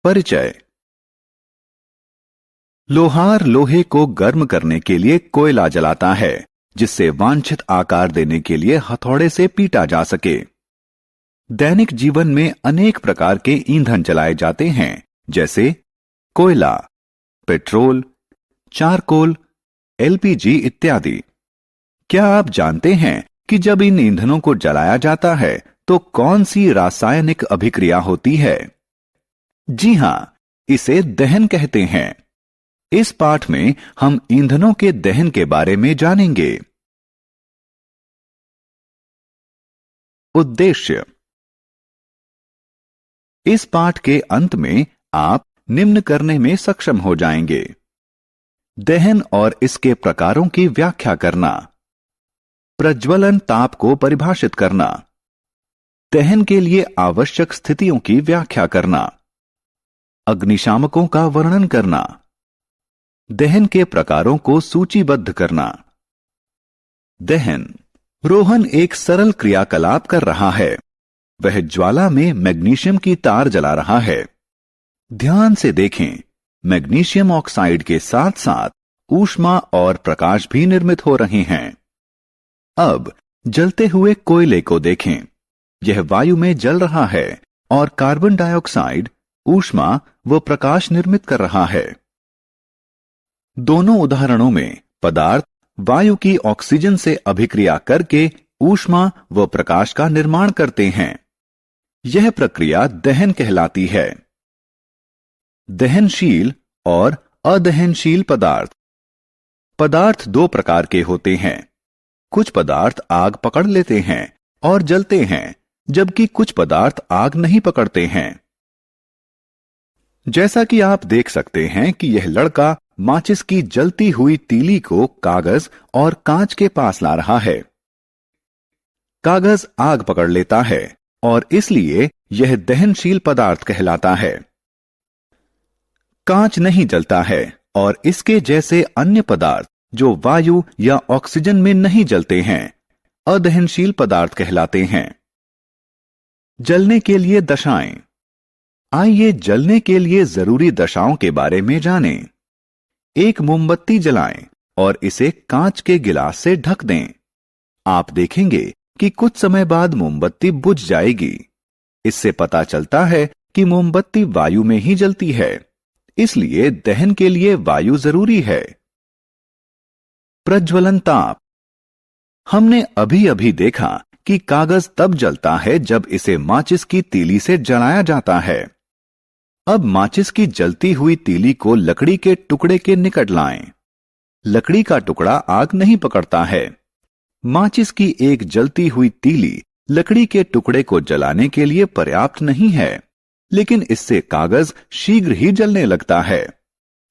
परिचय। लोहार लोहे को गर्म करने के लिए कोयला जलाता है, जिससे वांछित आकार देने के लिए हथौड़े से पीटा जा सके। दैनिक जीवन में अनेक प्रकार के ईंधन जलाए जाते हैं, जैसे कोयला, पेट्रोल, चारकोल, एलपीजी इत्यादि। क्या आप जानते हैं कि जब इन ईंधनों को जलाया जाता है तो कौन सी रासायनिक अभिक्रिया होती है? जी हां, इसे दहन कहते हैं। इस पाठ में हम ईंधनों के दहन के बारे में जानेंगे। उद्देश्य। इस पाठ के अंत में आप निम्न करने में सक्षम हो जाएंगे: दहन और इसके प्रकारों की व्याख्या करना, प्रज्वलन ताप को परिभाषित करना, दहन के लिए आवश्यक स्थितियों की व्याख्या करना, अग्निशामकों का वर्णन करना, दहन के प्रकारों को सूचीबद्ध करना। दहन। रोहन एक सरल क्रियाकलाप कर रहा है। वह ज्वाला में मैग्नीशियम की तार जला रहा है। ध्यान से देखें, मैग्नीशियम ऑक्साइड के साथ साथ ऊष्मा और प्रकाश भी निर्मित हो रहे हैं। अब जलते हुए कोयले को देखें। यह वायु में जल रहा है और कार्बन डाइऑक्साइड, ऊष्मा व प्रकाश निर्मित कर रहा है। दोनों उदाहरणों में पदार्थ वायु की ऑक्सीजन से अभिक्रिया करके ऊष्मा व प्रकाश का निर्माण करते हैं। यह प्रक्रिया दहन कहलाती है। दहनशील और अदहनशील पदार्थ। पदार्थ दो प्रकार के होते हैं। कुछ पदार्थ आग पकड़ लेते हैं और जलते हैं, जबकि कुछ पदार्थ आग नहीं पकड़ते हैं। जैसा कि आप देख सकते हैं कि यह लड़का माचिस की जलती हुई तीली को कागज और कांच के पास ला रहा है। कागज आग पकड़ लेता है और इसलिए यह दहनशील पदार्थ कहलाता है। कांच नहीं जलता है और इसके जैसे अन्य पदार्थ जो वायु या ऑक्सीजन में नहीं जलते हैं, अदहनशील पदार्थ कहलाते हैं। जलने के लिए दशाएं। आइए जलने के लिए जरूरी दशाओं के बारे में जानें। एक मोमबत्ती जलाएं और इसे कांच के गिलास से ढक दें। आप देखेंगे कि कुछ समय बाद मोमबत्ती बुझ जाएगी। इससे पता चलता है कि मोमबत्ती वायु में ही जलती है, इसलिए दहन के लिए वायु जरूरी है। प्रज्वलन ताप। हमने अभी अभी देखा कि कागज तब जलता है जब इसे माचिस की तीली से जलाया जाता है। अब माचिस की जलती हुई तीली को लकड़ी के टुकड़े के निकट लाएं। लकड़ी का टुकड़ा आग नहीं पकड़ता है। माचिस की एक जलती हुई तीली लकड़ी के टुकड़े को जलाने के लिए पर्याप्त नहीं है, लेकिन इससे कागज शीघ्र ही जलने लगता है।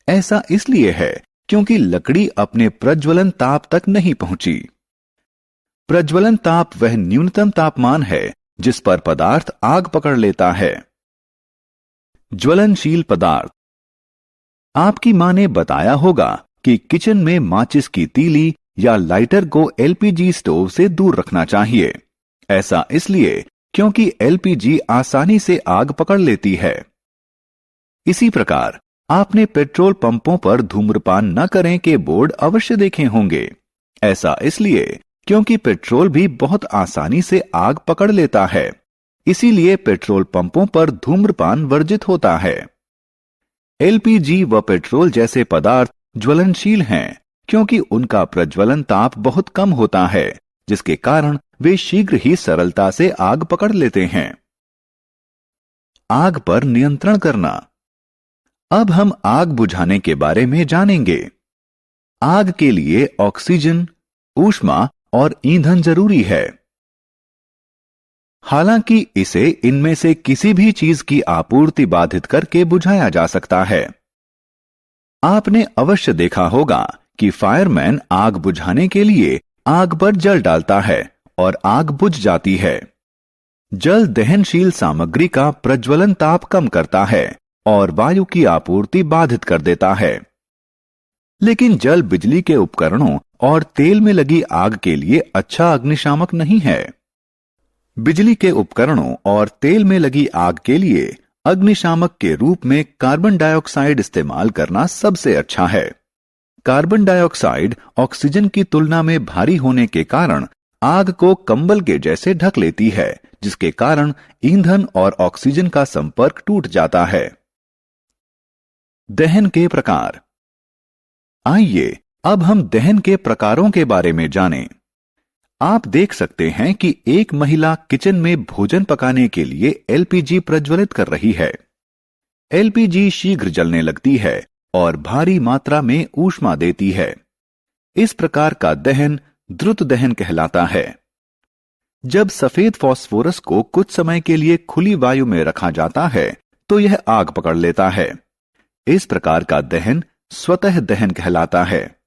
ऐसा इसलिए है क्योंकि लकड़ी अपने प्रज्वलन ताप तक नहीं पहुंची। प्रज्वलन ताप वह न्यूनतम तापमान है जिस पर पदार्थ आग पकड़ लेता है। ज्वलनशील पदार्थ। आपकी मां ने बताया होगा कि किचन में माचिस की तीली या लाइटर को एलपीजी स्टोव से दूर रखना चाहिए। ऐसा इसलिए क्योंकि एलपीजी आसानी से आग पकड़ लेती है। इसी प्रकार आपने पेट्रोल पंपों पर धूम्रपान न करें के बोर्ड अवश्य देखे होंगे। ऐसा इसलिए क्योंकि पेट्रोल भी बहुत आसानी से आग पकड़ लेता है, इसीलिए पेट्रोल पंपों पर धूम्रपान वर्जित होता है। एलपीजी व पेट्रोल जैसे पदार्थ ज्वलनशील हैं क्योंकि उनका प्रज्वलन ताप बहुत कम होता है, जिसके कारण वे शीघ्र ही सरलता से आग पकड़ लेते हैं। आग पर नियंत्रण करना। अब हम आग बुझाने के बारे में जानेंगे। आग के लिए ऑक्सीजन, ऊष्मा और ईंधन जरूरी है। हालांकि इसे इनमें से किसी भी चीज की आपूर्ति बाधित करके बुझाया जा सकता है। आपने अवश्य देखा होगा कि फायरमैन आग बुझाने के लिए आग पर जल डालता है और आग बुझ जाती है। जल दहनशील सामग्री का प्रज्वलन ताप कम करता है और वायु की आपूर्ति बाधित कर देता है। लेकिन जल बिजली के उपकरणों और तेल में लगी आग के लिए अच्छा अग्निशामक नहीं है। बिजली के उपकरणों और तेल में लगी आग के लिए अग्निशामक के रूप में कार्बन डाइऑक्साइड इस्तेमाल करना सबसे अच्छा है। कार्बन डाइऑक्साइड ऑक्सीजन की तुलना में भारी होने के कारण आग को कंबल के जैसे ढक लेती है, जिसके कारण ईंधन और ऑक्सीजन का संपर्क टूट जाता है। दहन के प्रकार। आइए अब हम दहन के प्रकारों के बारे में जानें। आप देख सकते हैं कि एक महिला किचन में भोजन पकाने के लिए एलपीजी प्रज्वलित कर रही है। एलपीजी शीघ्र जलने लगती है और भारी मात्रा में ऊष्मा देती है। इस प्रकार का दहन द्रुत दहन कहलाता है। जब सफेद फास्फोरस को कुछ समय के लिए खुली वायु में रखा जाता है तो यह आग पकड़ लेता है। इस प्रकार का दहन स्वतः दहन कहलाता है।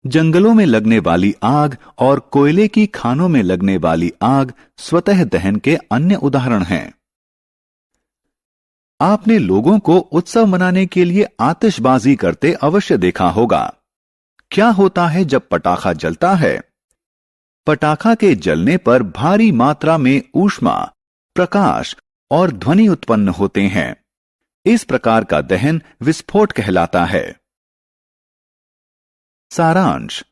जंगलों में लगने वाली आग और कोयले की खानों में लगने वाली आग स्वतः दहन के अन्य उदाहरण हैं। आपने लोगों को उत्सव मनाने के लिए आतिशबाजी करते अवश्य देखा होगा। क्या होता है जब पटाखा जलता है? पटाखा के जलने पर भारी मात्रा में ऊष्मा, प्रकाश और ध्वनि उत्पन्न होते हैं। इस प्रकार का दहन विस्फोट कहलाता है। सारांश।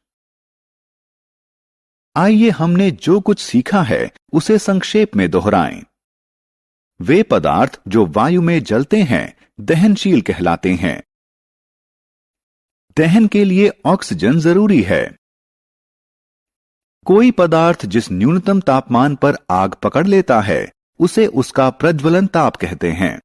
आइए हमने जो कुछ सीखा है उसे संक्षेप में दोहराएं। वे पदार्थ जो वायु में जलते हैं दहनशील कहलाते हैं। दहन के लिए ऑक्सीजन जरूरी है। कोई पदार्थ जिस न्यूनतम तापमान पर आग पकड़ लेता है उसे उसका प्रज्वलन ताप कहते हैं।